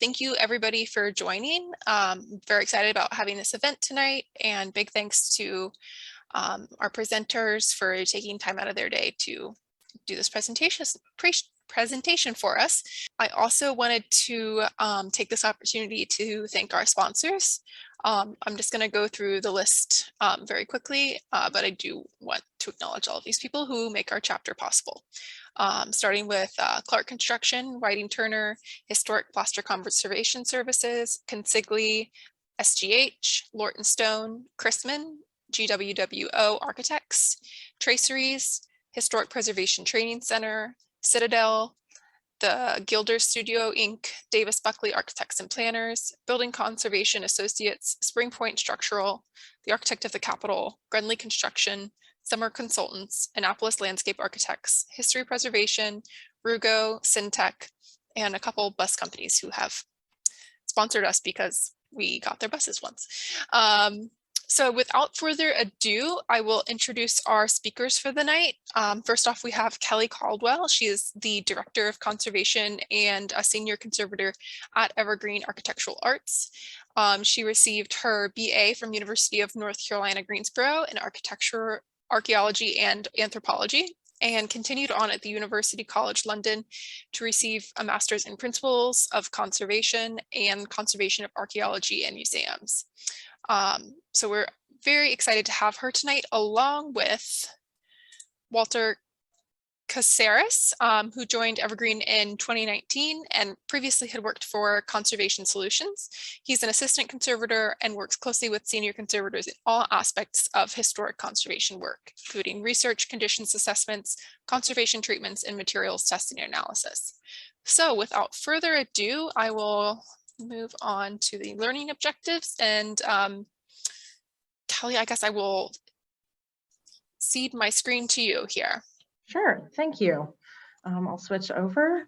thank you everybody for joining. Very excited about having this event tonight, and big thanks to our presenters for taking time out of their day to do this presentation for us. I also wanted to take this opportunity to thank our sponsors. I'm just going to go through the list very quickly, but I do want to acknowledge all of these people who make our chapter possible. Starting with Clark Construction, Whiting Turner, Historic Plaster Conservation Services, Consigli, SGH, Lorton Stone, Chrisman, GWWO Architects, Traceries, Historic Preservation Training Center, Citadel, the Gilder Studio Inc., Davis Buckley Architects and Planners, Building Conservation Associates, Spring Point Structural, the Architect of the Capitol, Grunley Construction, Summer Consultants, Annapolis Landscape Architects, History Preservation, Rugo, Syntec, and a couple bus companies who have sponsored us because we got their buses once. So without further ado, I will introduce our speakers for the night. First off, we have Kelly Caldwell. She is the Director of Conservation and a Senior Conservator at Evergreene Architectural Arts. She received her BA from University of North Carolina, Greensboro in Archaeology and Anthropology, and continued on at the University College London to receive a Master's in Principles of Conservation and Conservation of Archaeology and Museums. So we're very excited to have her tonight, along with Walter Caceres, who joined Evergreen in 2019 and previously had worked for Conservation Solutions. He's an assistant conservator and works closely with senior conservators in all aspects of historic conservation work, including research, conditions assessments, conservation treatments, and materials testing and analysis. So without further ado, I will move on to the learning objectives, and Kelly, I guess I will cede my screen to you here. Sure, thank you. I'll switch over.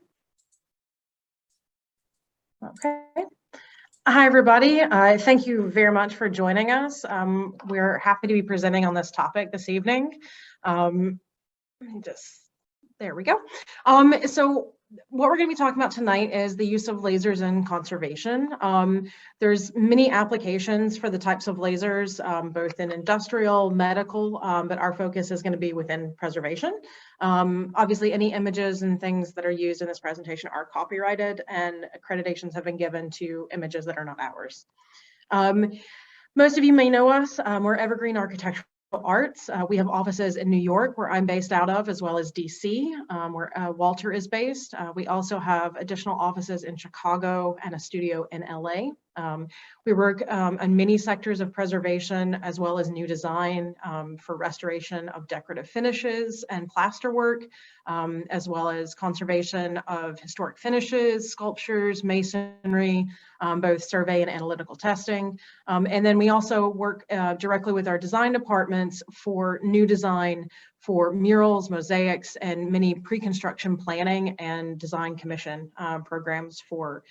Okay. Hi, everybody. Thank you very much for joining us. We're happy to be presenting on this topic this evening. There we go. So what we're going to be talking about tonight is the use of lasers in conservation. There's many applications for the types of lasers, both in industrial, medical, but our focus is going to be within preservation. Obviously, any images and things that are used in this presentation are copyrighted, and accreditations have been given to images that are not ours. Most of you may know us. We're Evergreen Architectural Arts. We have offices in New York, where I'm based out of, as well as DC, where Walter is based. We also have additional offices in Chicago and a studio in LA. We work on many sectors of preservation, as well as new design for restoration of decorative finishes and plaster work, as well as conservation of historic finishes, sculptures, masonry, both survey and analytical testing. And then we also work directly with our design departments for new design for murals, mosaics, and many pre-construction planning and design commission programs for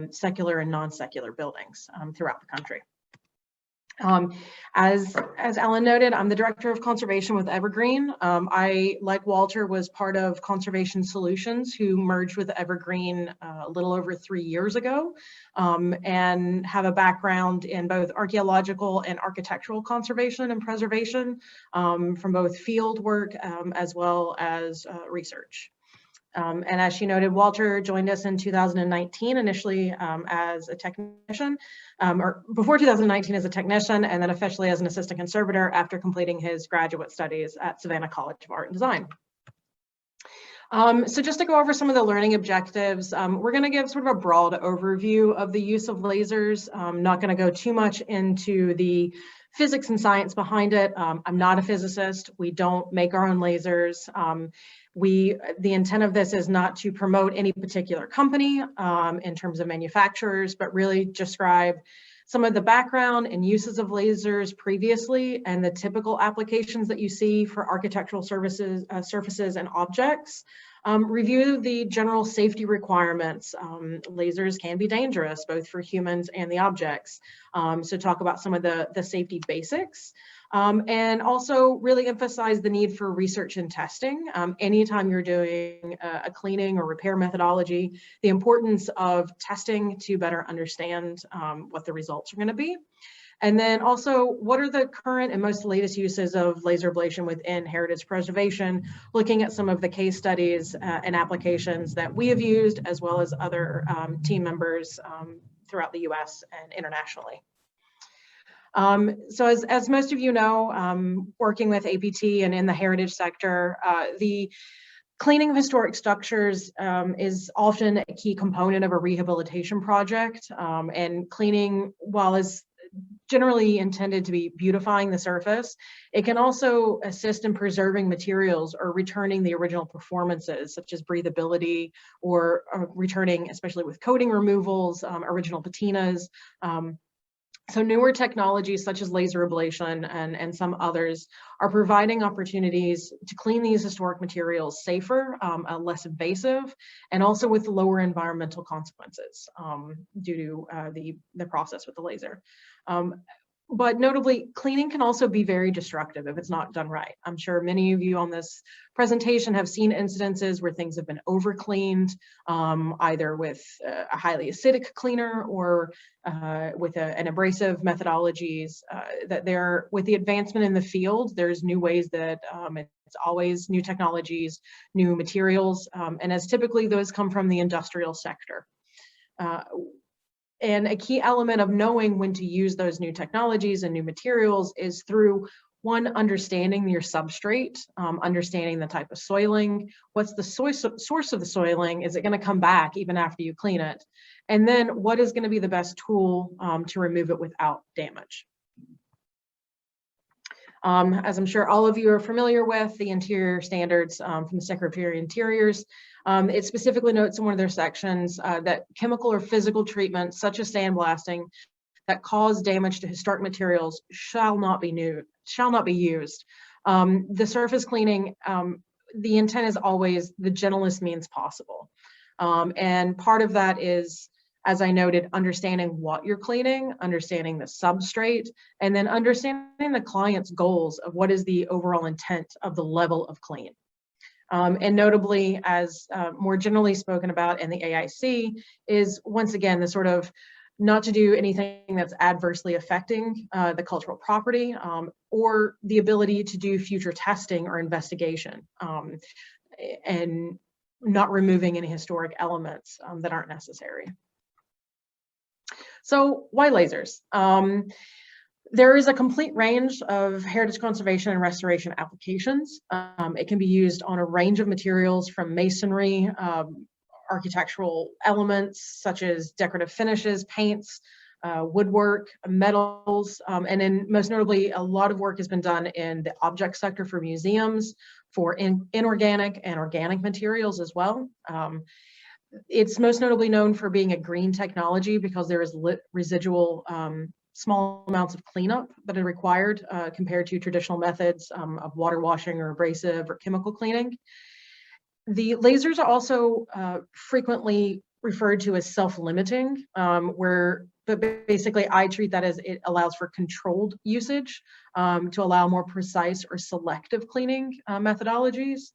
secular and non-secular buildings throughout the country. As Alan noted, I'm the Director of Conservation with Evergreen. I, like Walter, was part of Conservation Solutions, who merged with Evergreen a little over 3 years ago, and have a background in both archaeological and architectural conservation and preservation from both field work as well as research. And as she noted, Walter joined us in 2019, initially as a technician, or before 2019 as a technician, and then officially as an assistant conservator after completing his graduate studies at Savannah College of Art and Design. So just to go over some of the learning objectives, we're going to give sort of a broad overview of the use of lasers. I'm not going to go too much into the physics and science behind it. I'm not a physicist. We don't make our own lasers. The intent of this is not to promote any particular company in terms of manufacturers, but really describe some of the background and uses of lasers previously and the typical applications that you see for architectural surfaces and objects, Review the general safety requirements. Lasers can be dangerous, both for humans and the objects. So talk about some of the safety basics. And also really emphasize the need for research and testing. Anytime you're doing a cleaning or repair methodology, the importance of testing to better understand what the results are going to be. And then also, what are the current and most latest uses of laser ablation within heritage preservation, looking at some of the case studies and applications that we have used, as well as other team members throughout the US and internationally. So as most of you know, working with APT and in the heritage sector, the cleaning of historic structures is often a key component of a rehabilitation project, and cleaning, while is generally intended to be beautifying the surface, it can also assist in preserving materials or returning the original performances, such as breathability, or returning, especially with coating removals, original patinas. So newer technologies such as laser ablation and some others are providing opportunities to clean these historic materials safer, less invasive, and also with lower environmental consequences due to the process with the laser. But notably, cleaning can also be very destructive if it's not done right. I'm sure many of you on this presentation have seen incidences where things have been over-cleaned, either with a highly acidic cleaner or with an abrasive methodologies. With the advancement in the field, there's new ways that it's always new technologies, new materials, and as typically those come from the industrial sector. And a key element of knowing when to use those new technologies and new materials is through, one, understanding your substrate, understanding the type of soiling, what's the source of the soiling, is it going to come back even after you clean it? And then what is going to be the best tool to remove it without damage? As I'm sure all of you are familiar with, the interior standards from the Secretary of Interiors, it specifically notes in one of their sections that chemical or physical treatments such as sandblasting that cause damage to historic materials shall not be used. The surface cleaning, the intent is always the gentlest means possible. And part of that is, as I noted, understanding what you're cleaning, understanding the substrate, and then understanding the client's goals of what is the overall intent of the level of clean. And notably, as more generally spoken about in the AIC, is once again the sort of not to do anything that's adversely affecting the cultural property or the ability to do future testing or investigation, and not removing any historic elements that aren't necessary. So why lasers? There is a complete range of heritage conservation and restoration applications. It can be used on a range of materials from masonry, architectural elements such as decorative finishes, paints, woodwork, metals, and then most notably, a lot of work has been done in the object sector for museums, for inorganic and organic materials as well. It's most notably known for being a green technology because there is residual small amounts of cleanup that are required compared to traditional methods of water washing or abrasive or chemical cleaning. The lasers are also frequently referred to as self-limiting, but basically I treat that as it allows for controlled usage to allow more precise or selective cleaning methodologies.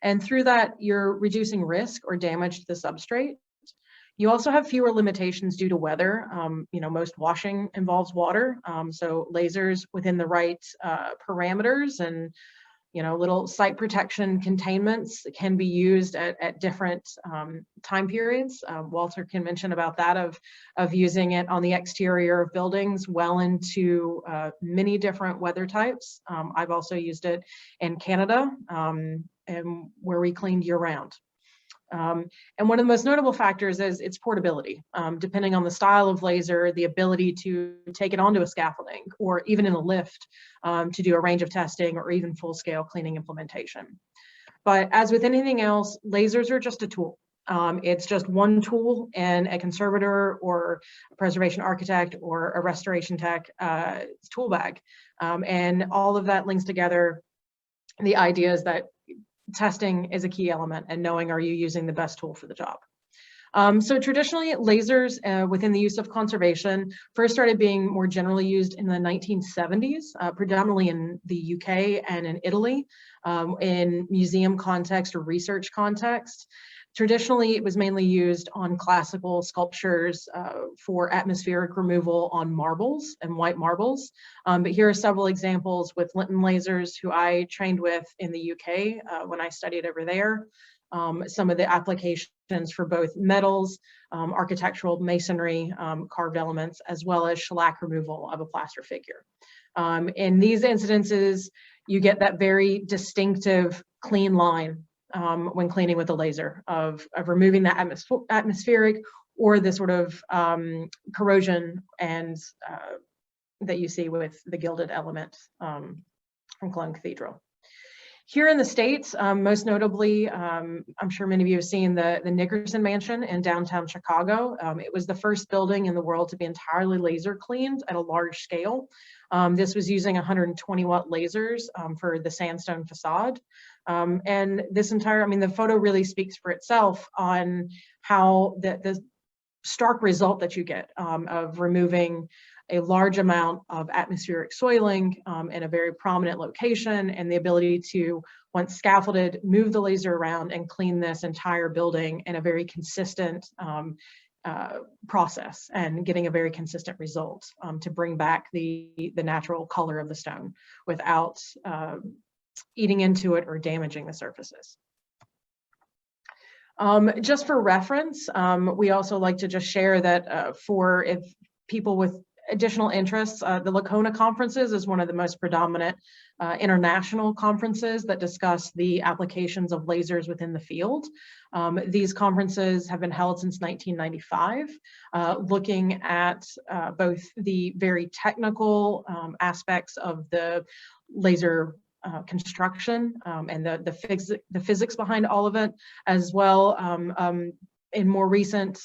And through that, you're reducing risk or damage to the substrate. You also have fewer limitations due to weather. Most washing involves water, so lasers within the right parameters and little site protection containments can be used at different time periods. Walter can mention about that of using it on the exterior of buildings well into many different weather types. I've also used it in Canada and where we cleaned year round. And one of the most notable factors is its portability. Depending on the style of laser, the ability to take it onto a scaffolding or even in a lift to do a range of testing or even full-scale cleaning implementation. But as with anything else, lasers are just a tool. It's just one tool in a conservator or a preservation architect or a restoration tech tool bag. And all of that links together. The idea is that testing is a key element, and knowing, are you using the best tool for the job? So traditionally, lasers within the use of conservation first started being more generally used in the 1970s, predominantly in the UK and in Italy, in museum context or research context. Traditionally, it was mainly used on classical sculptures for atmospheric removal on marbles and white marbles. But here are several examples with Linton lasers, who I trained with in the UK when I studied over there. Some of the applications for both metals, architectural masonry, carved elements, as well as shellac removal of a plaster figure. In these incidences, you get that very distinctive clean line when cleaning with a laser of removing that atmospheric or the sort of corrosion and that you see with the gilded element from Cologne Cathedral. Here in the States, most notably, I'm sure many of you have seen the Nickerson Mansion in downtown Chicago. It was the first building in the world to be entirely laser cleaned at a large scale. This was using 120-watt lasers for the sandstone facade. And this entire, I mean, the photo really speaks for itself on how the stark result that you get of removing a large amount of atmospheric soiling in a very prominent location, and the ability to, once scaffolded, move the laser around and clean this entire building in a very consistent process, and getting a very consistent result to bring back the natural color of the stone without eating into it or damaging the surfaces. Just for reference, we also like to just share that for if people with additional interests, the Lacona conferences is one of the most predominant international conferences that discuss the applications of lasers within the field. These conferences have been held since 1995, looking at both the very technical aspects of the laser construction and the physics behind all of it, as well in more recent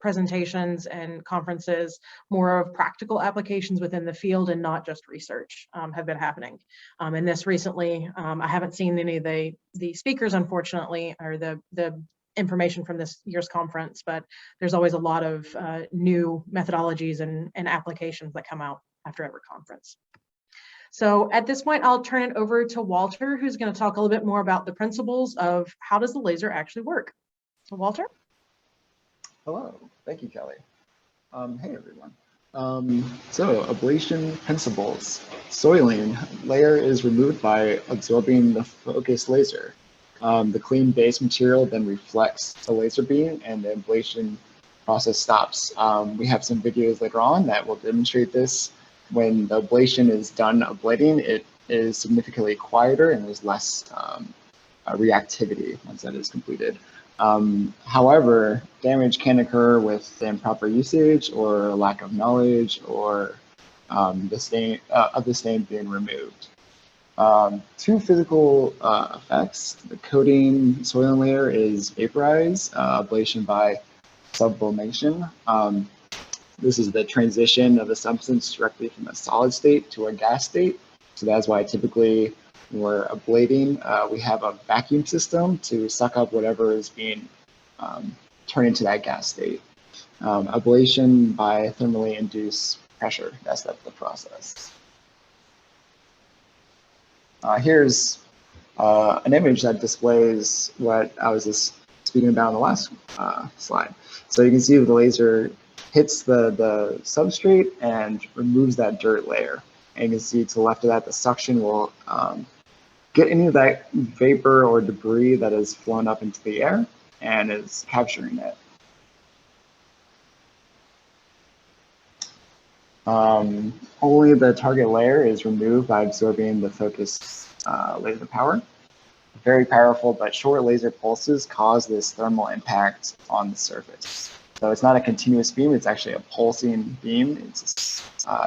presentations and conferences, more of practical applications within the field and not just research have been happening. And this recently, I haven't seen any of the speakers, unfortunately, or the information from this year's conference, but there's always a lot of new methodologies and applications that come out after every conference. So at this point, I'll turn it over to Walter, who's going to talk a little bit more about the principles of how does the laser actually work. So Walter? Hello, thank you, Kelly. Hey, everyone. So ablation principles. Soiling layer is removed by absorbing the focus laser. The clean base material then reflects the laser beam and the ablation process stops. We have some videos later on that will demonstrate this. When the ablation is done ablating, it is significantly quieter and there's less reactivity once that is completed. However, damage can occur with the improper usage or lack of knowledge or the stain being removed. Two physical effects. The coating soiling layer is vaporized, ablation by sublimation. This is the transition of the substance directly from a solid state to a gas state. So that's why typically when we're ablating, we have a vacuum system to suck up whatever is being turned into that gas state. Ablation by thermally induced pressure, that's the process. Here's an image that displays what I was just speaking about in the last slide. So you can see the laser hits the substrate and removes that dirt layer. And you can see to the left of that, the suction will get any of that vapor or debris that has flown up into the air and is capturing it. Only the target layer is removed by absorbing the focus laser power. Very powerful but short laser pulses cause this thermal impact on the surface. So it's not a continuous beam, it's actually a pulsing beam. It's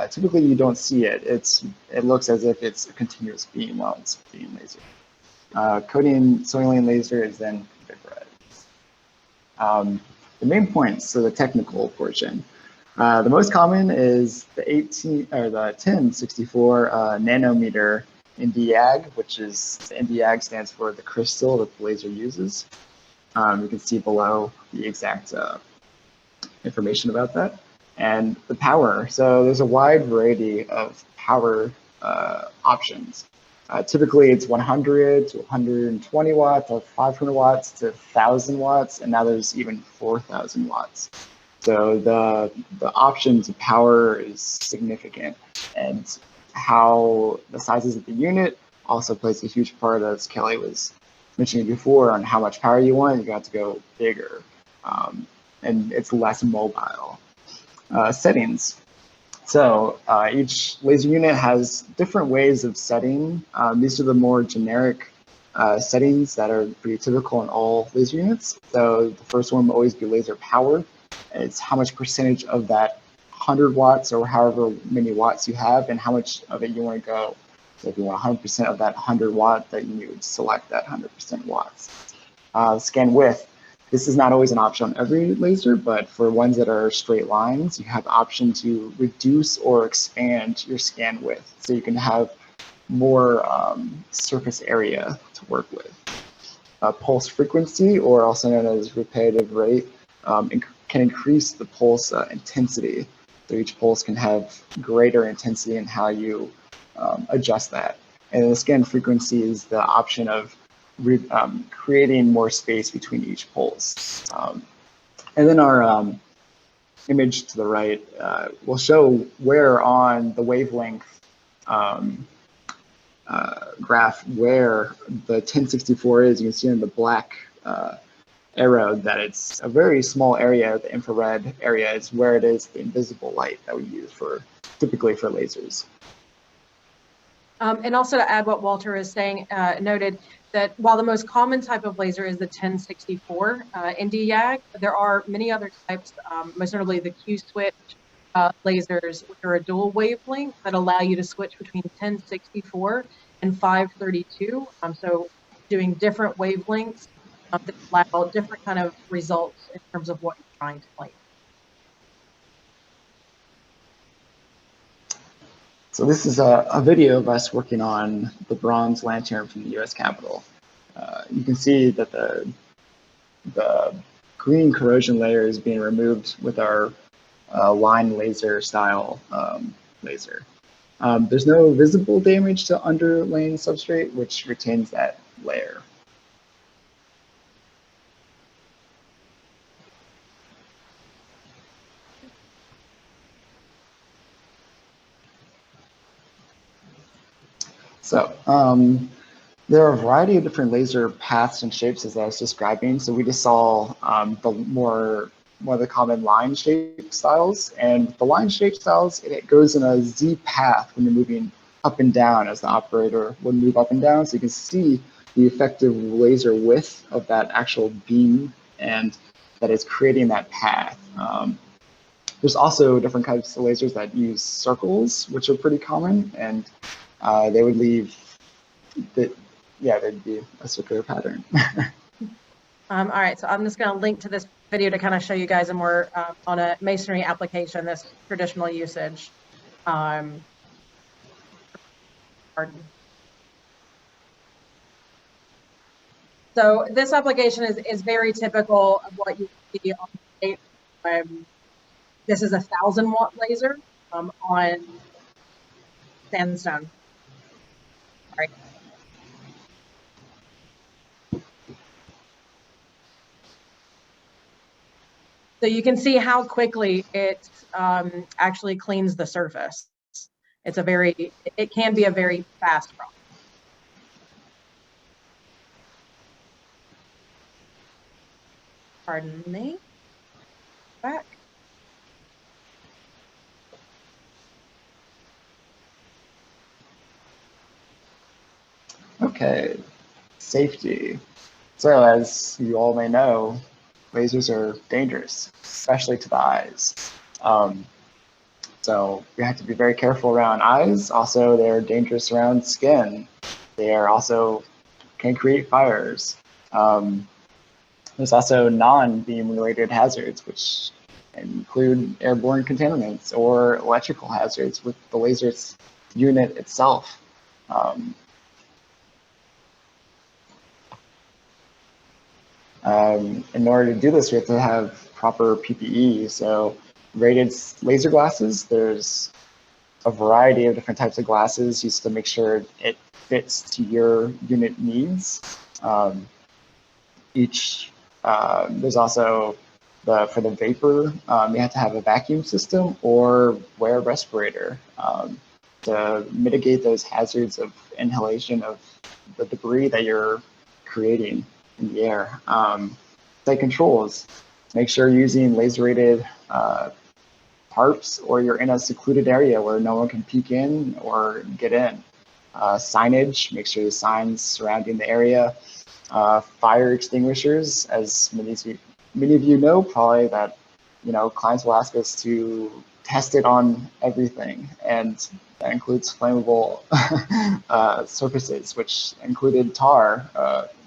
typically you don't see it. It looks as if it's a continuous beam while it's being lasered. Coating soiling laser is then vaporized. The main points, so the technical portion. The most common is the 1064 nanometer Nd:YAG, which is the Nd:YAG stands for the crystal that the laser uses. You can see below the exact information about that. And the power. So there's a wide variety of power options. Typically, it's 100 to 120 watts, or 500 watts to 1,000 watts, and now there's even 4,000 watts. So the options of power is significant, and how the sizes of the unit also plays a huge part, as Kelly was mentioning before, on how much power you want. You got to go bigger, and it's less mobile. Settings. So each laser unit has different ways of setting. These are the more generic settings that are pretty typical in all laser units. So the first one will always be laser power. It's how much percentage of that 100 watts or however many watts you have and how much of it you want to go. So if you want 100% of that 100 watt, then you would select that 100% watts. Scan width. This is not always an option on every laser, but for ones that are straight lines, you have the option to reduce or expand your scan width. So you can have more surface area to work with. Pulse frequency, or also known as repetitive rate, can increase the pulse intensity. So each pulse can have greater intensity in how you adjust that. And the scan frequency is the option of creating more space between each pulse. And then our image to the right will show where on the wavelength graph where the 1064 is. You can see in the black arrow that it's a very small area. The infrared area is where it is the invisible light that we use for typically for lasers. And also to add what Walter is saying, noted that while the most common type of laser is the 1064 Nd:YAG, there are many other types, most notably the Q-switch lasers, which are a dual wavelength that allow you to switch between 1064 and 532. So doing different wavelengths that allow different kind of results in terms of what you're trying to play. So this is a video of us working on the bronze lantern from the U.S. Capitol. You can see that the green corrosion layer is being removed with our line laser style laser. There's no visible damage to underlaying substrate, which retains that layer. So there are a variety of different laser paths and shapes, as I was describing. So we just saw one of the common line shape styles, and the line shape styles, it goes in a Z path when you're moving up and down, as the operator would move up and down. So you can see the effective laser width of that actual beam, and that is creating that path. There's also different types of lasers that use circles, which are pretty common, and they would leave there'd be a circular pattern. All right, so I'm just going to link to this video to kind of show you guys a more on a masonry application, this traditional usage. Pardon. So this application is very typical of what you see on the state. This is a 1,000-watt laser on sandstone. All right. So you can see how quickly it actually cleans the surface. It can be a very fast process. Pardon me. Back. Okay, safety. So as you all may know, lasers are dangerous, especially to the eyes. So you have to be very careful around eyes. Also, they're dangerous around skin. They are also can create fires. There's also non-beam related hazards, which include airborne contaminants or electrical hazards with the laser unit itself. In order to do this, we have to have proper PPE. So rated laser glasses, there's a variety of different types of glasses used to make sure it fits to your unit needs. There's also for the vapor, you have to have a vacuum system or wear a respirator to mitigate those hazards of inhalation of the debris that you're creating in the air. Site controls, make sure you're using laser rated tarps, or you're in a secluded area where no one can peek in or get in. Signage, make sure the signs surrounding the area. Fire extinguishers, as many of you know, probably that, clients will ask us to test it on everything, and that includes flammable surfaces, which included tar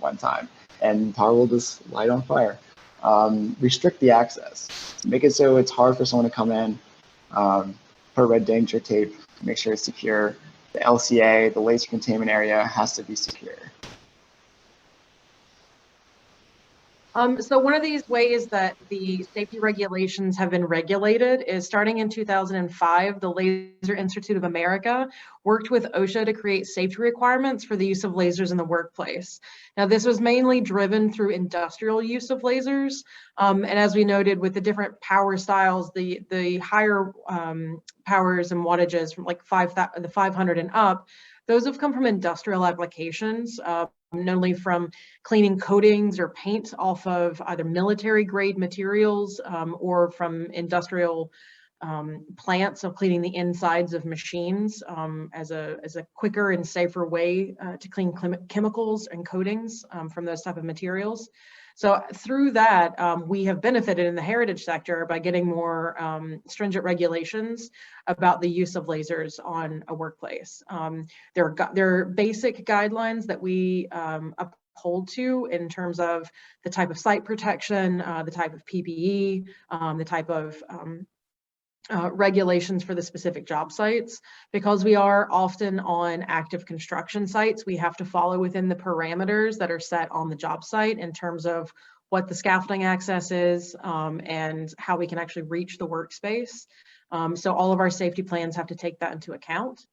one time, and tar will just light on fire. Restrict the access, make it so it's hard for someone to come in. Put red danger tape, make sure it's secure. The LCA, the laser containment area, has to be secure. So one of these ways that the safety regulations have been regulated is starting in 2005, the Laser Institute of America worked with OSHA to create safety requirements for the use of lasers in the workplace. Now, this was mainly driven through industrial use of lasers. And as we noted, with the different power styles, the higher powers and wattages from like the 500 and up, those have come from industrial applications, not only from cleaning coatings or paint off of either military grade materials or from industrial plants of cleaning the insides of machines as a quicker and safer way to clean chemicals and coatings from those type of materials. So through that, we have benefited in the heritage sector by getting more stringent regulations about the use of lasers on a workplace. There are basic guidelines that we uphold to in terms of the type of site protection, the type of PPE, the type of regulations for the specific job sites. Because we are often on active construction sites, we have to follow within the parameters that are set on the job site in terms of what the scaffolding access is and how we can actually reach the workspace. So all of our safety plans have to take that into account.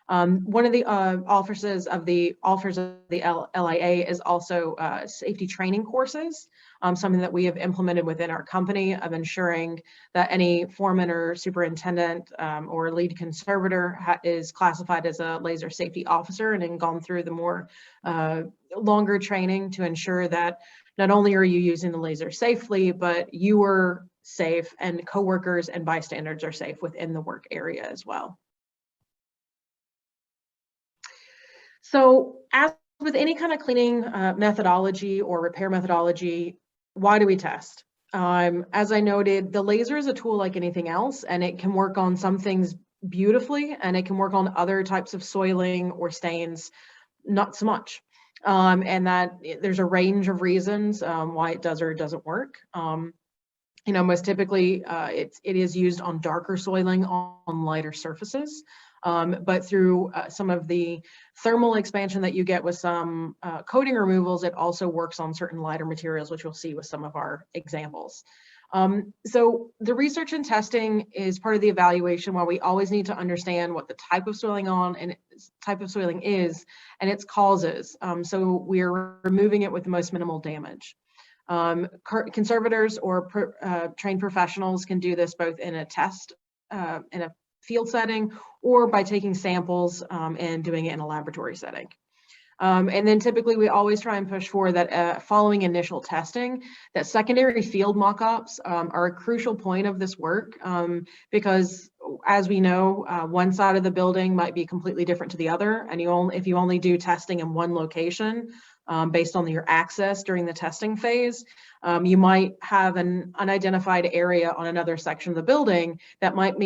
One of the offers of the LIA is also safety training courses, something that we have implemented within our company of ensuring that any foreman or superintendent or lead conservator is classified as a laser safety officer and then gone through the more longer training to ensure that not only are you using the laser safely, but you are safe and coworkers and bystanders are safe within the work area as well. So as with any kind of cleaning methodology or repair methodology, why do we test? As I noted, the laser is a tool like anything else, and it can work on some things beautifully, and it can work on other types of soiling or stains, not so much. And that there's a range of reasons why it does or doesn't work. Most typically, it is used on darker soiling on lighter surfaces. But through some of the thermal expansion that you get with some coating removals, it also works on certain lighter materials, which we'll see with some of our examples. So the research and testing is part of the evaluation where we always need to understand what the type of soiling is and its causes. So we're removing it with the most minimal damage. Conservators or trained professionals can do this both in a test, in a field setting, or by taking samples and doing it in a laboratory setting. And then typically we always try and push for that following initial testing, that secondary field mock-ups are a crucial point of this work because as we know, one side of the building might be completely different to the other. And if you only do testing in one location, based on your access during the testing phase, you might have an unidentified area on another section of the building that might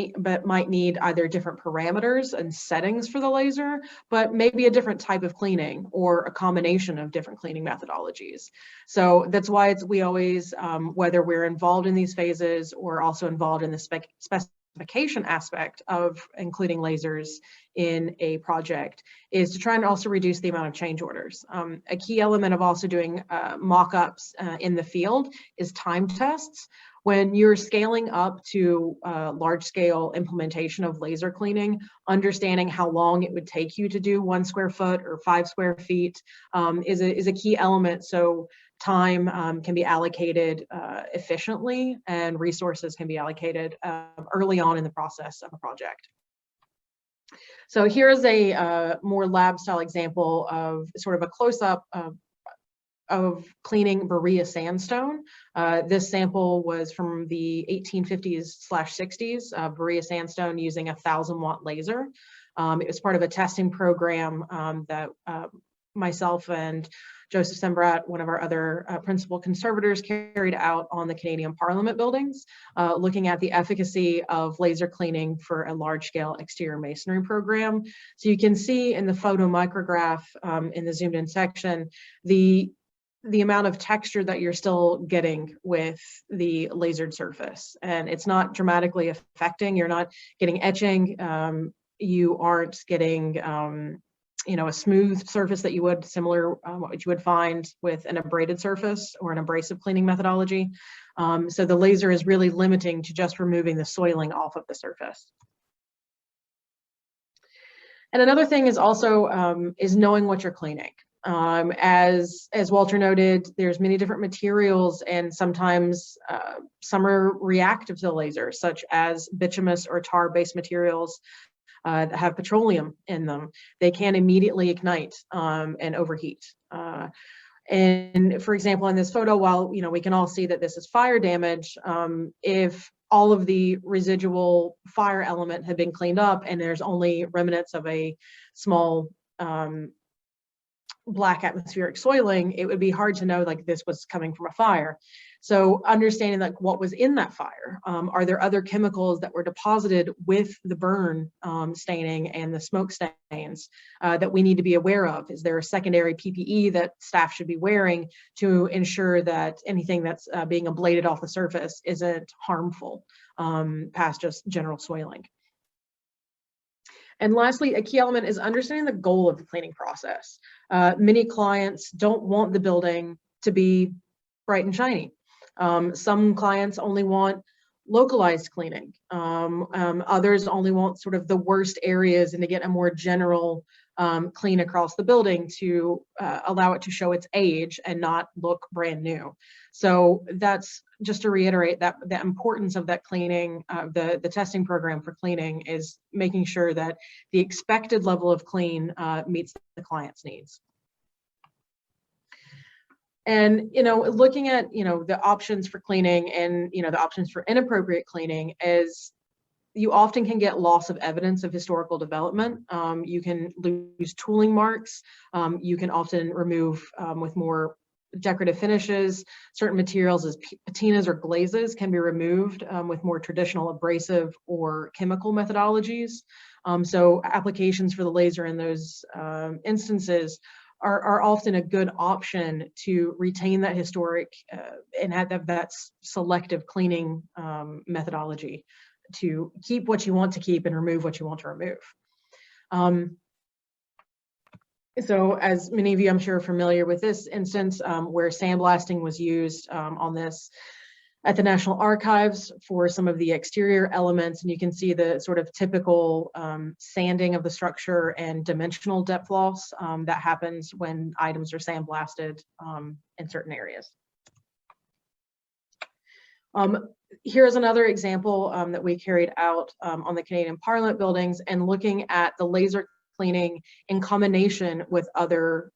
need either different parameters and settings for the laser, but maybe a different type of cleaning or a combination of different cleaning methodologies. So that's why we always, whether we're involved in these phases or also involved in the specification diversification aspect of including lasers in a project is to try and also reduce the amount of change orders. A key element of also doing mock-ups in the field is time tests. When you're scaling up to large-scale implementation of laser cleaning, understanding how long it would take you to do 1 square foot or 5 square feet is a key element. So time can be allocated efficiently, and resources can be allocated early on in the process of a project. So here's a more lab-style example of sort of a close-up of cleaning Berea sandstone. This sample was from the 1850s/60s, Berea sandstone using a 1,000-watt laser. It was part of a testing program that myself and Joseph Sembrat, one of our other principal conservators, carried out on the Canadian Parliament buildings, looking at the efficacy of laser cleaning for a large-scale exterior masonry program. So you can see in the photo micrograph in the zoomed-in section, the amount of texture that you're still getting with the lasered surface. And it's not dramatically affecting, you're not getting etching, you aren't getting a smooth surface that you would what you would find with an abraded surface or an abrasive cleaning methodology. So the laser is really limiting to just removing the soiling off of the surface. And another thing is also is knowing what you're cleaning. As Walter noted, there's many different materials, and sometimes some are reactive to the laser, such as bituminous or tar-based materials that have petroleum in them. They can immediately ignite and overheat. And for example, in this photo, while we can all see that this is fire damage, if all of the residual fire element had been cleaned up and there's only remnants of a small black atmospheric soiling, it would be hard to know this was coming from a fire. So understanding what was in that fire, are there other chemicals that were deposited with the burn staining and the smoke stains that we need to be aware of? Is there a secondary PPE that staff should be wearing to ensure that anything that's being ablated off the surface isn't harmful past just general soiling? And lastly, a key element is understanding the goal of the cleaning process. Many clients don't want the building to be bright and shiny. Some clients only want localized cleaning. Others only want sort of the worst areas and to get a more general clean across the building to allow it to show its age and not look brand new. So that's just to reiterate that the importance of that cleaning, the testing program for cleaning is making sure that the expected level of clean meets the client's needs. And, looking at, the options for cleaning and, the options for inappropriate cleaning is you often can get loss of evidence of historical development. You can lose tooling marks. You can often remove with more decorative finishes. Certain materials as patinas or glazes can be removed with more traditional abrasive or chemical methodologies. So applications for the laser in those instances are often a good option to retain that historic and have that selective cleaning methodology to keep what you want to keep and remove what you want to remove. So as many of you, I'm sure, are familiar with this instance where sandblasting was used on this at the National Archives for some of the exterior elements, and you can see the sort of typical sanding of the structure and dimensional depth loss that happens when items are sandblasted in certain areas. Here's another example that we carried out on the Canadian Parliament buildings, and looking at the laser cleaning in combination with other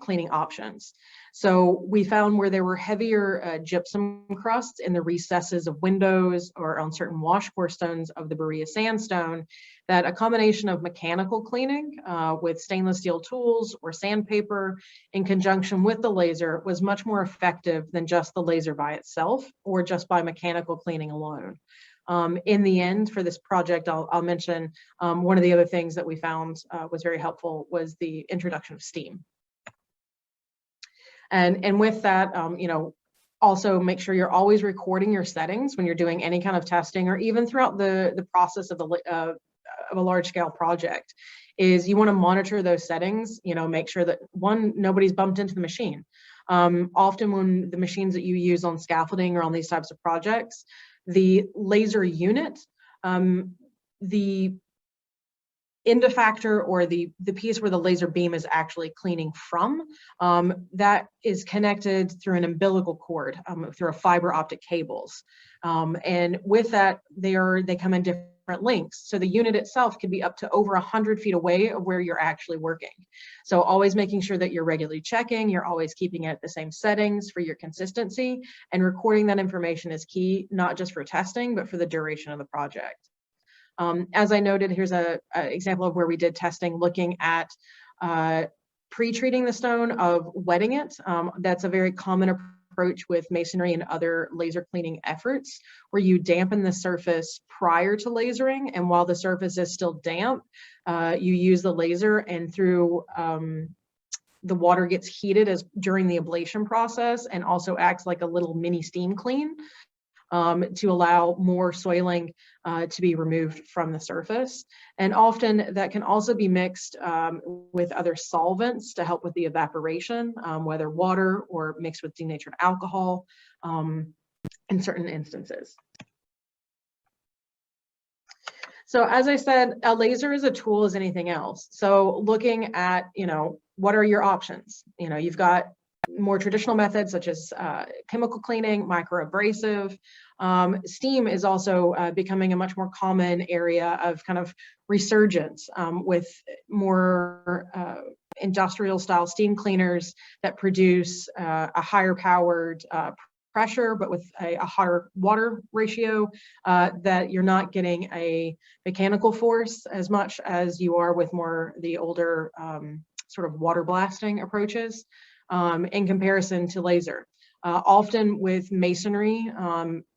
cleaning options. So we found where there were heavier gypsum crusts in the recesses of windows or on certain washboard stones of the Berea sandstone, that a combination of mechanical cleaning with stainless steel tools or sandpaper in conjunction with the laser was much more effective than just the laser by itself or just by mechanical cleaning alone. In the end, for this project, I'll mention one of the other things that we found was very helpful was the introduction of steam. And with that, Also, make sure you're always recording your settings when you're doing any kind of testing, or even throughout the process of a large scale project. Is you want to monitor those settings. Make sure that nobody's bumped into the machine. Often when the machines that you use on scaffolding or on these types of projects, the laser unit, the end effector, or the piece where the laser beam is actually cleaning from, that is connected through an umbilical cord, through a fiber optic cables. And with that, they come in different lengths. So the unit itself could be up to over 100 feet away of where you're actually working. So always making sure that you're regularly checking, you're always keeping it at the same settings for your consistency, and recording that information is key, not just for testing, but for the duration of the project. As I noted, here's an example of where we did testing looking at pre-treating the stone of wetting it. That's a very common approach with masonry and other laser cleaning efforts, where you dampen the surface prior to lasering, and while the surface is still damp, you use the laser, and through the water gets heated during the ablation process, and also acts like a little mini steam clean. To allow more soiling to be removed from the surface. And often that can also be mixed with other solvents to help with the evaporation, whether water or mixed with denatured alcohol in certain instances. So as I said, a laser is a tool as anything else. So looking at, what are your options? You've got more traditional methods such as chemical cleaning, microabrasive. Steam is also becoming a much more common area of kind of resurgence with more industrial style steam cleaners that produce a higher powered pressure, but with a higher water ratio, that you're not getting a mechanical force as much as you are with the older sort of water blasting approaches. In comparison to laser. Often with masonry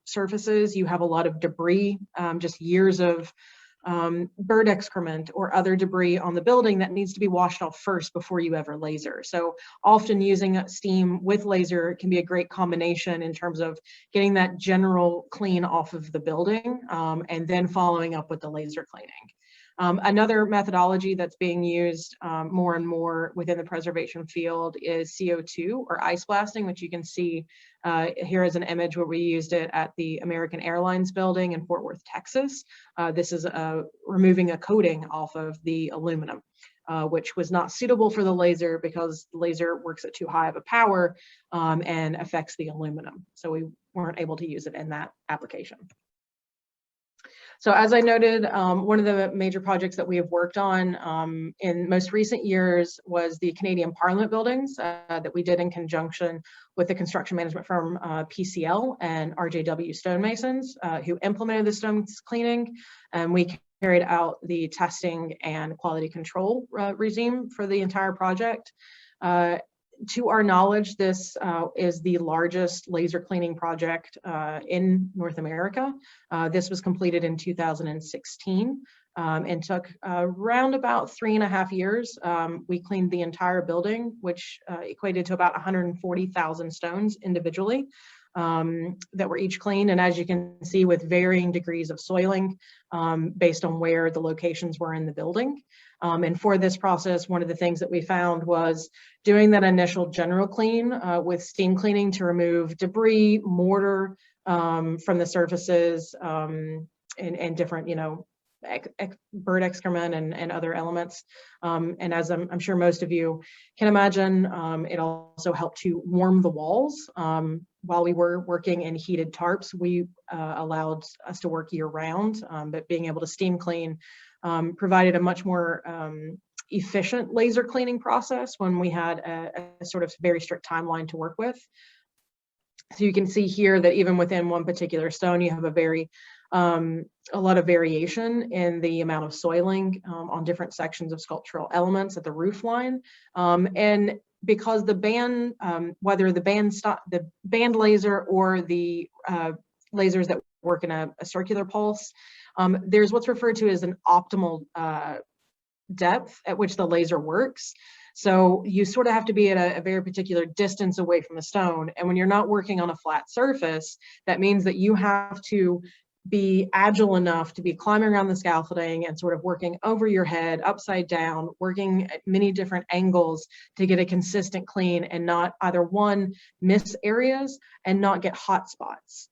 surfaces, you have a lot of debris, just years of bird excrement or other debris on the building that needs to be washed off first before you ever laser. So often using steam with laser can be a great combination in terms of getting that general clean off of the building, and then following up with the laser cleaning. Another methodology that's being used more and more within the preservation field is CO2 or ice blasting, which you can see here is an image where we used it at the American Airlines building in Fort Worth, Texas. This is removing a coating off of the aluminum, which was not suitable for the laser because the laser works at too high of a power and affects the aluminum. So we weren't able to use it in that application. So as I noted, one of the major projects that we have worked on in most recent years was the Canadian Parliament buildings that we did in conjunction with the construction management firm PCL and RJW stonemasons who implemented the stone cleaning. And we carried out the testing and quality control regime for the entire project. To our knowledge, this is the largest laser cleaning project in North America. This was completed in 2016 and took around about 3.5 years. We cleaned the entire building, which equated to about 140,000 stones individually that were each cleaned. And as you can see, with varying degrees of soiling based on where the locations were in the building. And for this process, one of the things that we found was doing that initial general clean with steam cleaning to remove debris, mortar from the surfaces and different, bird excrement and other elements. And as I'm sure most of you can imagine, it also helped to warm the walls. While we were working in heated tarps, we allowed us to work year round, but being able to steam clean provided a much more efficient laser cleaning process when we had a sort of very strict timeline to work with. So you can see here that even within one particular stone, you have a lot of variation in the amount of soiling on different sections of sculptural elements at the roof line. And because the band, whether the band laser or the lasers that work in a circular pulse, there's what's referred to as an optimal depth at which the laser works. So you sort of have to be at a very particular distance away from the stone. And when you're not working on a flat surface, that means that you have to be agile enough to be climbing around the scaffolding and sort of working over your head, upside down, working at many different angles to get a consistent clean and not either one, miss areas and not get hot spots.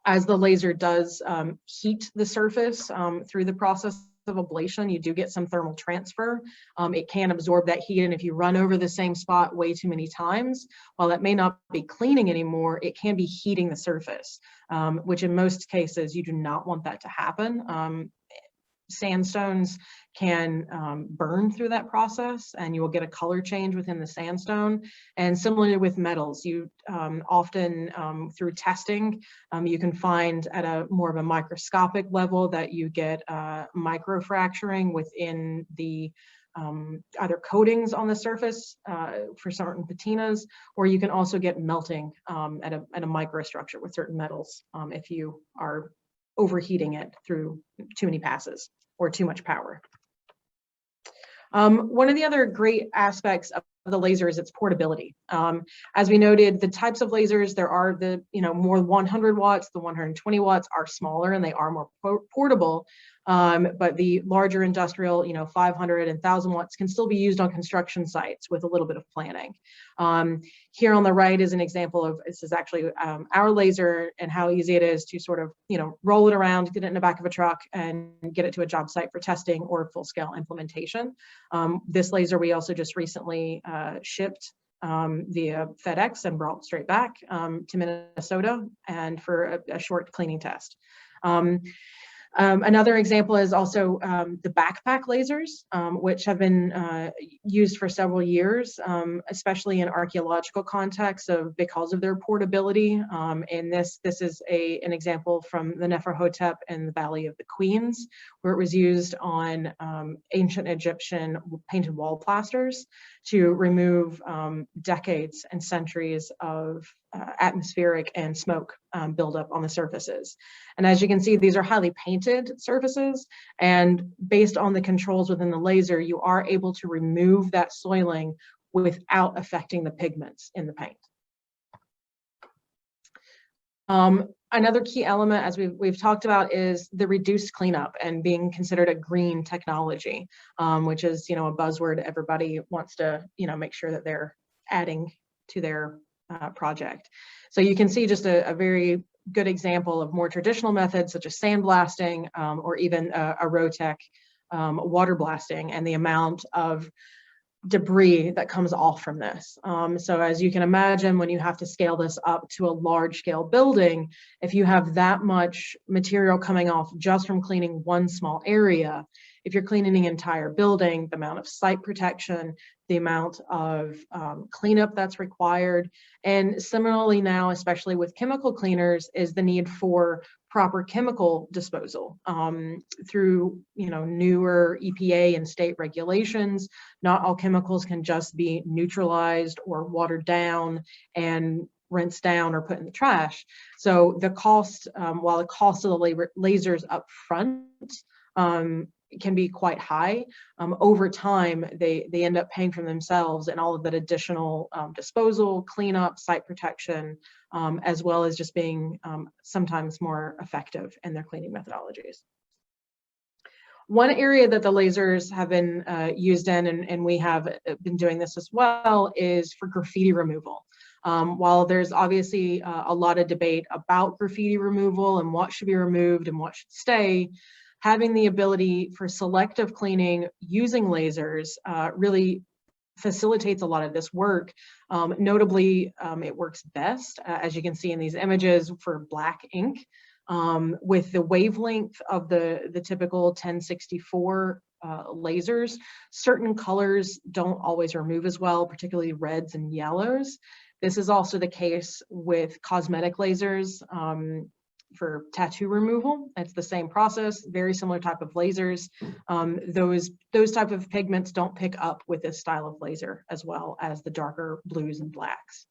As the laser does heat the surface through the process of ablation, you do get some thermal transfer. It can absorb that heat, and if you run over the same spot way too many times, while that may not be cleaning anymore, it can be heating the surface, which in most cases you do not want that to happen. Sandstones can burn through that process, and you will get a color change within the sandstone. And similarly with metals, you often through testing, you can find at a more of a microscopic level that you get microfracturing within the either coatings on the surface for certain patinas, or you can also get melting at a microstructure with certain metals if you are overheating it through too many passes or too much power. One of the other great aspects of the laser is its portability. As we noted, the types of lasers, there are the more 100 watts, the 120 watts are smaller and they are more portable. But the larger industrial, 500 and 1000 watts can still be used on construction sites with a little bit of planning. Here on the right is an example of, this is actually our laser and how easy it is to sort of, roll it around, get it in the back of a truck and get it to a job site for testing or full scale implementation. This laser we also just recently shipped via FedEx and brought straight back to Minnesota and for a short cleaning test. Another example is also the backpack lasers, which have been used for several years, especially in archaeological contexts because of their portability. And this is an example from the Neferhotep in the Valley of the Queens, where it was used on ancient Egyptian painted wall plasters to remove decades and centuries of atmospheric and smoke buildup on the surfaces. And as you can see, these are highly painted surfaces, and based on the controls within the laser, you are able to remove that soiling without affecting the pigments in the paint. Another key element, as we've talked about, is the reduced cleanup and being considered a green technology, which is a buzzword everybody wants to make sure that they're adding to their project. So you can see just a very good example of more traditional methods such as sandblasting or even a Rotec water blasting, and the amount of debris that comes off from this. So as you can imagine, when you have to scale this up to a large scale building, if you have that much material coming off just from cleaning one small area, if you're cleaning the entire building, the amount of site protection, the amount of cleanup that's required. And similarly now, especially with chemical cleaners, is the need for proper chemical disposal through newer EPA and state regulations. Not all chemicals can just be neutralized or watered down and rinsed down or put in the trash. So the cost, while the cost of the lasers up front can be quite high, over time they end up paying for themselves and all of that additional disposal, cleanup, site protection, as well as just being sometimes more effective in their cleaning methodologies. One area that the lasers have been used in, and we have been doing this as well, is for graffiti removal. While there's obviously a lot of debate about graffiti removal and what should be removed and what should stay, having the ability for selective cleaning using lasers really facilitates a lot of this work. Notably, it works best, as you can see in these images, for black ink. With the wavelength of the typical 1064 lasers, certain colors don't always remove as well, particularly reds and yellows. This is also the case with cosmetic lasers for tattoo removal. It's the same process, very similar type of lasers. Those type of pigments don't pick up with this style of laser, as well as the darker blues and blacks.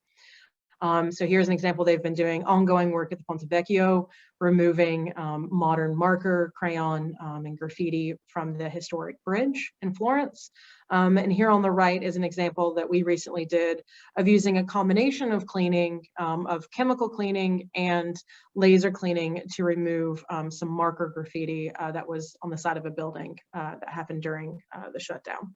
So here's an example. They've been doing ongoing work at the Ponte Vecchio, removing modern marker, crayon, and graffiti from the historic bridge in Florence. And here on the right is an example that we recently did of using a combination of cleaning, of chemical cleaning and laser cleaning to remove some marker graffiti that was on the side of a building that happened during the shutdown.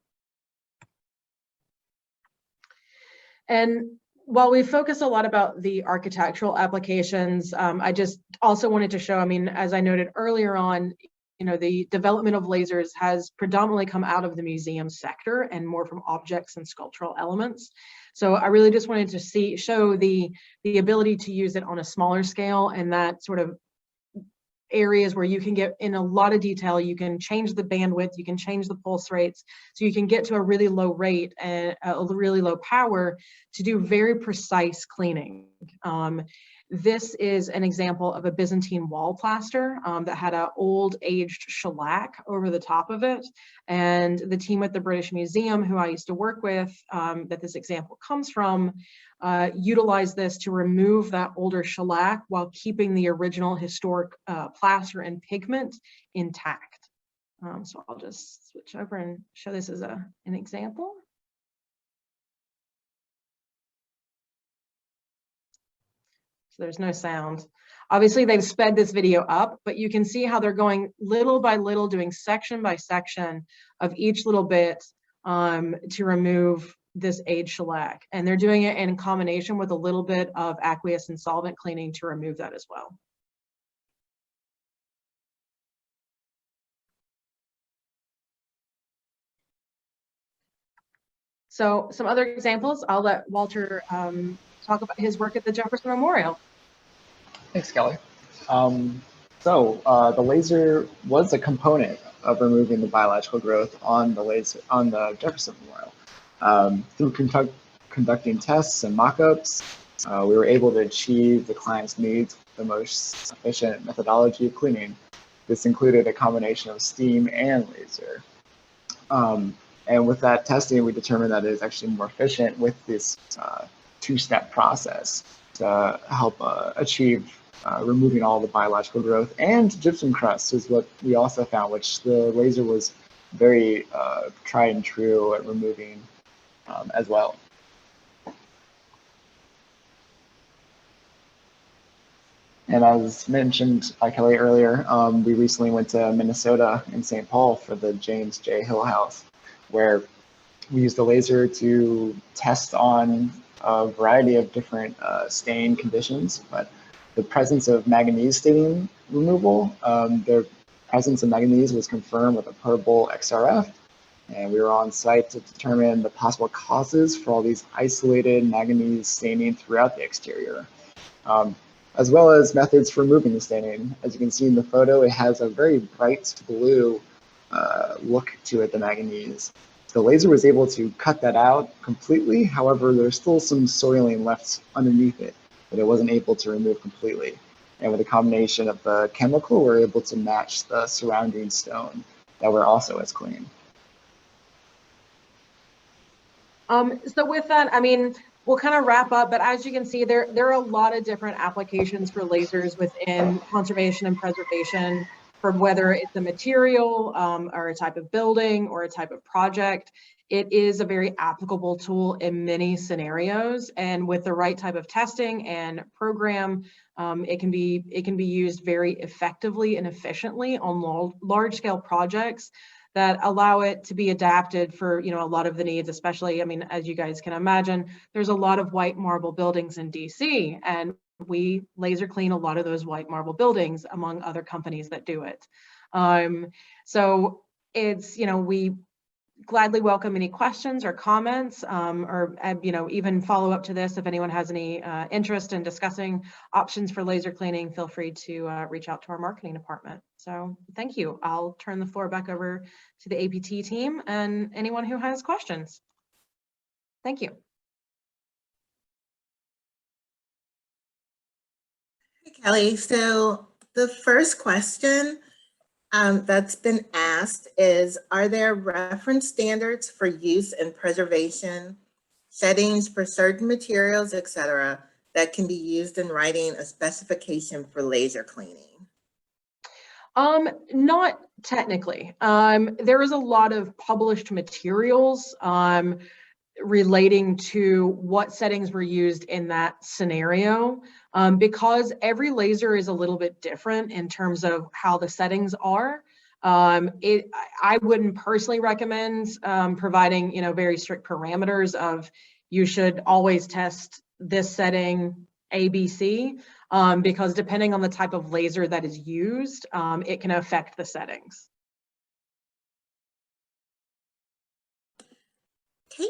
And while we focus a lot about the architectural applications, I just also wanted to show, I mean, as I noted earlier on, you know, the development of lasers has predominantly come out of the museum sector and more from objects and sculptural elements. So I really just wanted to show the ability to use it on a smaller scale, and that sort of areas where you can get in a lot of detail. You can change the bandwidth, you can change the pulse rates, so you can get to a really low rate and a really low power to do very precise cleaning. This is an example of a Byzantine wall plaster that had an old aged shellac over the top of it. And the team at the British Museum, who I used to work with, that this example comes from, utilized this to remove that older shellac while keeping the original historic plaster and pigment intact. So I'll just switch over and show this as an example. So there's no sound. Obviously, they've sped this video up, but you can see how they're going little by little, doing section by section of each little bit to remove this aged shellac. And they're doing it in combination with a little bit of aqueous and solvent cleaning to remove that as well. So some other examples, I'll let Walter talk about his work at the Jefferson Memorial. Thanks, Kelly. The laser was a component of removing the biological growth on the Jefferson Memorial. Through conducting tests and mock-ups, we were able to achieve the client's needs with the most efficient methodology of cleaning. This included a combination of steam and laser. And with that testing, we determined that it is actually more efficient with this two-step process to help achieve removing all the biological growth. And gypsum crust is what we also found, which the laser was very tried and true at removing as well. And as mentioned by Kelly earlier, we recently went to Minnesota in St. Paul for the James J. Hill House, where we used the laser to test on a variety of different stain conditions, but the presence of manganese staining removal, the presence of manganese was confirmed with a portable XRF, and we were on site to determine the possible causes for all these isolated manganese staining throughout the exterior, as well as methods for removing the staining. As you can see in the photo, it has a very bright blue look to it, the manganese. The laser was able to cut that out completely. However, there's still some soiling left underneath it that it wasn't able to remove completely. And with a combination of the chemical, we're able to match the surrounding stone that were also as clean. So with that, I mean, we'll kind of wrap up, but as you can see, there are a lot of different applications for lasers within conservation and preservation, from whether it's a material or a type of building or a type of project. It is a very applicable tool in many scenarios, and with the right type of testing and program, it can be used very effectively and efficiently on large-scale projects that allow it to be adapted for, you know, a lot of the needs, especially, I mean, as you guys can imagine, there's a lot of white marble buildings in DC, and we laser clean a lot of those white marble buildings, among other companies that do it. So it's, you know, we gladly welcome any questions or comments, or, you know, even follow up to this. If anyone has any interest in discussing options for laser cleaning, feel free to reach out to our marketing department. So thank you. I'll turn the floor back over to the APT team and anyone who has questions. Thank you. Hey, Kelly. So the first question that's been asked is, are there reference standards for use and preservation, settings for certain materials, etc., that can be used in writing a specification for laser cleaning? Not technically. There is a lot of published materials relating to what settings were used in that scenario. Because every laser is a little bit different in terms of how the settings are. I wouldn't personally recommend providing, very strict parameters of you should always test this setting ABC, because depending on the type of laser that is used, it can affect the settings. Okay.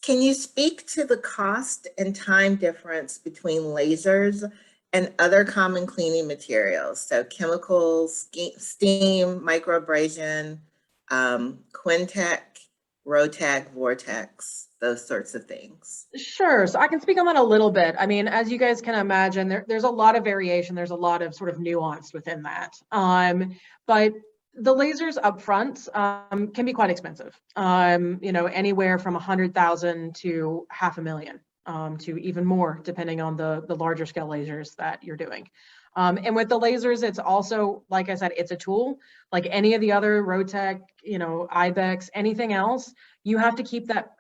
Can you speak to the cost and time difference between lasers and other common cleaning materials? So chemicals, steam, microabrasion, Quintec, Rotec, Vortex, those sorts of things. Sure. So I can speak on that a little bit. I mean, as you guys can imagine, there's a lot of variation. There's a lot of sort of nuance within that. But the lasers up front can be quite expensive. Anywhere from 100,000 to $500,000 to even more, depending on the larger scale lasers that you're doing. And with the lasers, it's also, like I said, it's a tool. Like any of the other Rotec, Ibex, anything else, you have to keep that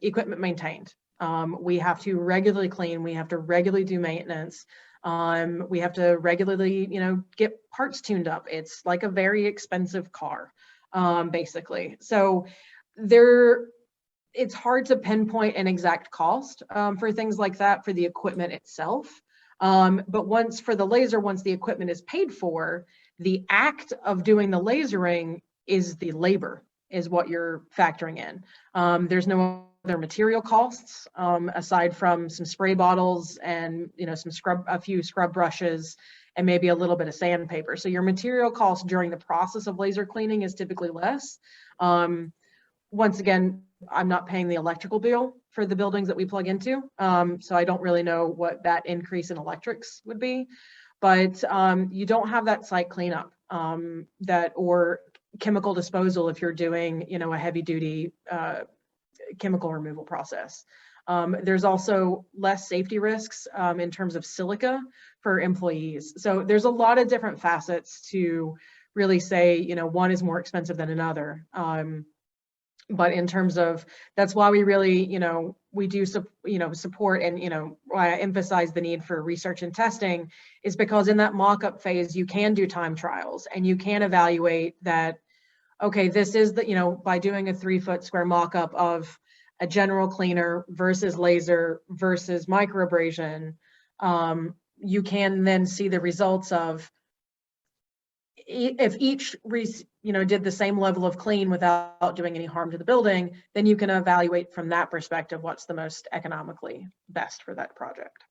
equipment maintained. We have to regularly clean. We have to regularly do maintenance. We have to regularly, get parts tuned up. It's like a very expensive car, basically. So it's hard to pinpoint an exact cost for things like that for the equipment itself. But once the equipment is paid for, the act of doing the lasering is the labor, is what you're factoring in. There's no other material costs aside from some spray bottles and a few scrub brushes and maybe a little bit of sandpaper. So your material cost during the process of laser cleaning is typically less. Once again, I'm not paying the electrical bill for the buildings that we plug into, so I don't really know what that increase in electrics would be. But you don't have that site cleanup or chemical disposal if you're doing, a heavy duty chemical removal process. There's also less safety risks in terms of silica for employees. So there's a lot of different facets to really say, one is more expensive than another. But in terms of, that's why we really, we do, support and, why I emphasize the need for research and testing is because in that mock-up phase, you can do time trials and you can evaluate that, okay, this is by doing a 3-foot square mock-up of a general cleaner versus laser versus microabrasion, you can then see the results of if each did the same level of clean without doing any harm to the building, then you can evaluate from that perspective what's the most economically best for that project.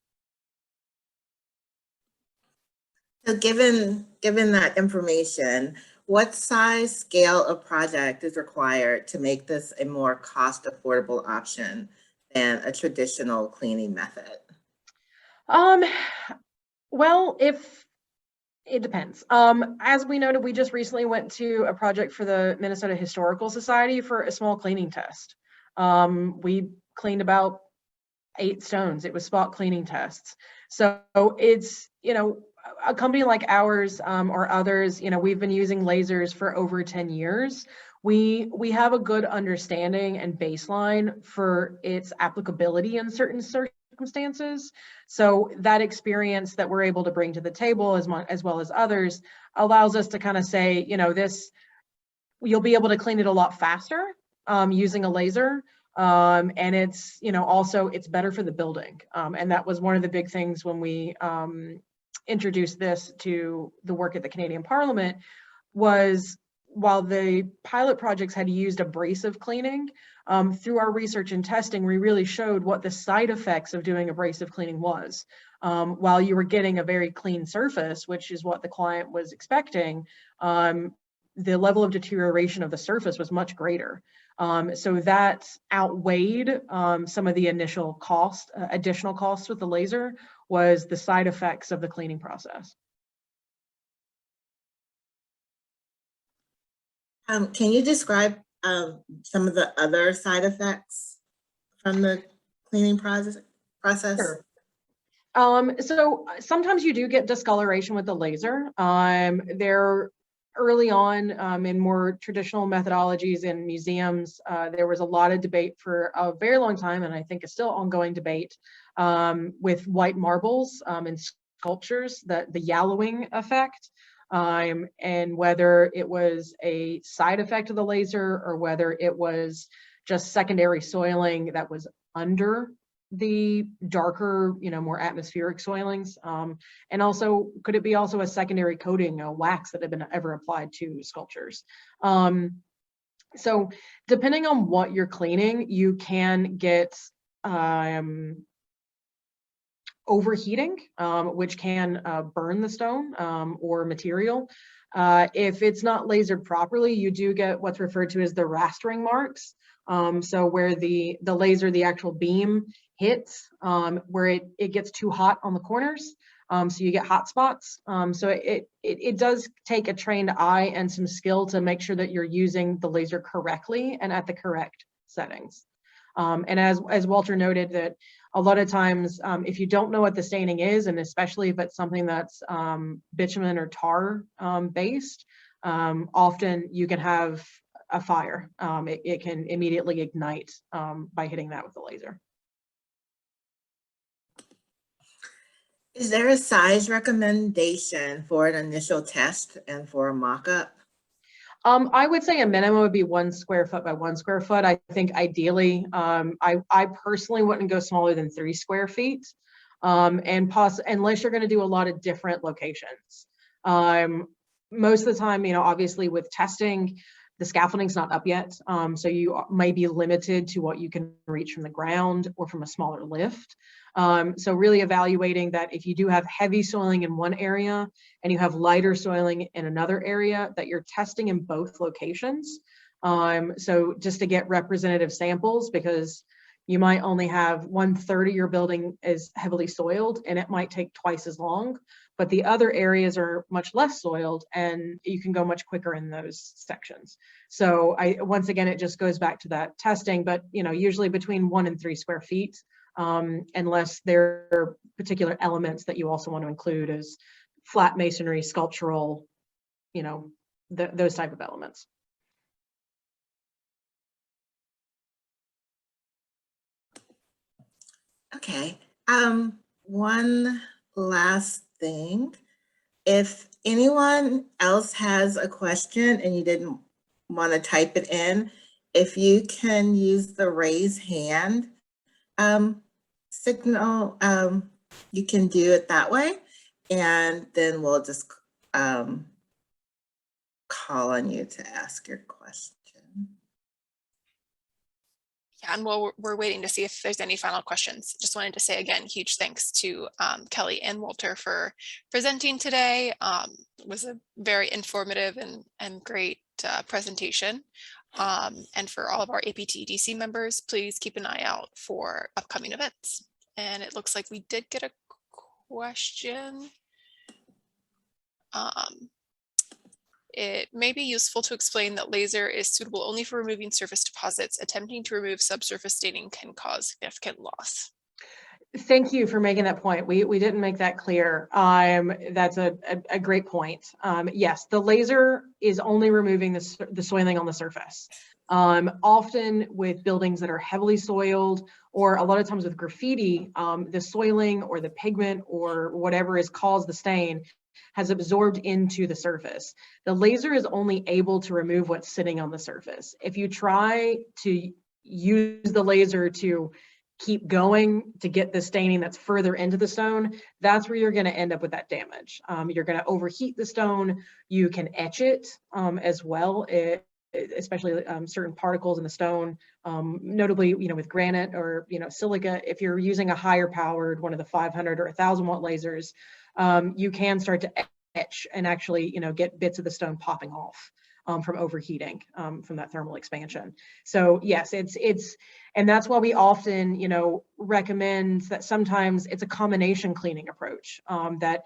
So given that information, what size scale of project is required to make this a more cost affordable option than a traditional cleaning method? Well, it depends. As we noted, we just recently went to a project for the Minnesota Historical Society for a small cleaning test. We cleaned about 8 stones. It was spot cleaning tests. So it's, a company like ours or others, we've been using lasers for over 10 years. We have a good understanding and baseline for its applicability in certain circumstances. So that experience that we're able to bring to the table as well as others allows us to kind of say, you'll be able to clean it a lot faster using a laser. And it's, also it's better for the building. And that was one of the big things when we introduced this to the work at the Canadian Parliament was while the pilot projects had used abrasive cleaning, through our research and testing, we really showed what the side effects of doing abrasive cleaning was. While you were getting a very clean surface, which is what the client was expecting, the level of deterioration of the surface was much greater. So that outweighed some of the initial additional costs with the laser was the side effects of the cleaning process. Can you describe some of the other side effects from the cleaning process? Sure. So sometimes you do get discoloration with the laser. There early on in more traditional methodologies in museums, there was a lot of debate for a very long time, and I think it's still ongoing debate with white marbles and sculptures, the yellowing effect, and whether it was a side effect of the laser or whether it was just secondary soiling that was under the darker, more atmospheric soilings, and also could it be also a secondary coating, a wax that had been ever applied to sculptures. So depending on what you're cleaning, you can get overheating, which can burn the stone or material. If it's not lasered properly, you do get what's referred to as the rastering marks. So where the laser, the actual beam hits, where it gets too hot on the corners. So you get hot spots. So it does take a trained eye and some skill to make sure that you're using the laser correctly and at the correct settings. And as Walter noted, that a lot of times, if you don't know what the staining is, and especially if it's something that's bitumen or tar based, often you can have a fire. It can immediately ignite by hitting that with the laser. Is there a size recommendation for an initial test and for a mock-up? I would say a minimum would be 1 square foot by 1 square foot. I think ideally, I personally wouldn't go smaller than 3 square feet, unless you're going to do a lot of different locations. Most of the time, obviously with testing, the scaffolding's not up yet, so you may be limited to what you can reach from the ground or from a smaller lift. So really evaluating that if you do have heavy soiling in one area and you have lighter soiling in another area, that you're testing in both locations. So just to get representative samples, because you might only have 1/3 of your building is heavily soiled and it might take twice as long, but the other areas are much less soiled and you can go much quicker in those sections. So once again, it just goes back to that testing, but usually between 1 and 3 square feet, unless there are particular elements that you also want to include as flat masonry, sculptural, those type of elements. Okay, one last thing. If anyone else has a question and you didn't want to type it in, if you can use the raise hand signal, you can do it that way, and then we'll just call on you to ask your question. Yeah, and while we're waiting to see if there's any final questions, just wanted to say again, huge thanks to Kelly and Walter for presenting today. It was a very informative and great presentation. And for all of our APT DC members, please keep an eye out for upcoming events. And it looks like we did get a question. It may be useful to explain that laser is suitable only for removing surface deposits. Attempting to remove subsurface staining can cause significant loss. Thank you for making that point. We didn't make that clear. That's a great point. Yes, the laser is only removing the soiling on the surface. Often with buildings that are heavily soiled, or a lot of times with graffiti, the soiling or the pigment or whatever has caused the stain has absorbed into the surface. The laser is only able to remove what's sitting on the surface. If you try to use the laser to keep going to get the staining that's further into the stone, that's where you're going to end up with that damage. You're going to overheat the stone. You can etch it as well, especially certain particles in the stone, notably, with granite or, silica. If you're using a higher powered, one of the 500 or 1,000 watt lasers, you can start to etch and actually, get bits of the stone popping off from overheating from that thermal expansion. So yes, and that's why we often, recommend that sometimes it's a combination cleaning approach that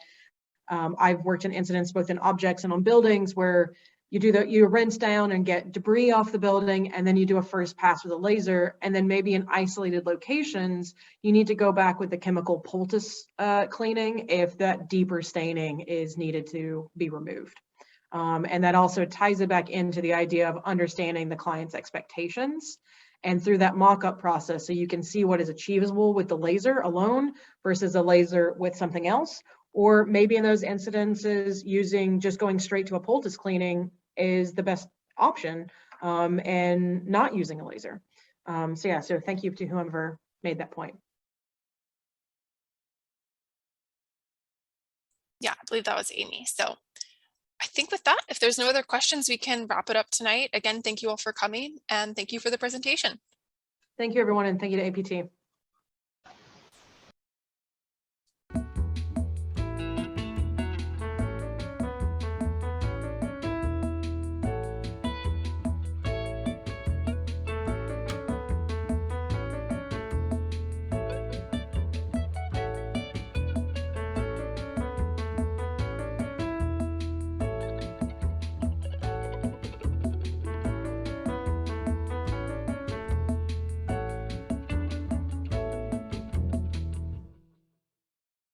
I've worked in incidents both in objects and on buildings where you rinse down and get debris off the building, and then you do a first pass with a laser, and then maybe in isolated locations, you need to go back with the chemical poultice cleaning if that deeper staining is needed to be removed. And that also ties it back into the idea of understanding the client's expectations. And through that mock-up process, so you can see what is achievable with the laser alone versus a laser with something else. Or maybe in those incidences, just going straight to a poultice cleaning is the best option, and not using a laser. So thank you to whoever made that point. Yeah, I believe that was Amy. So I think with that, if there's no other questions, we can wrap it up tonight. Again, thank you all for coming, and thank you for the presentation. Thank you, everyone, and thank you to APT.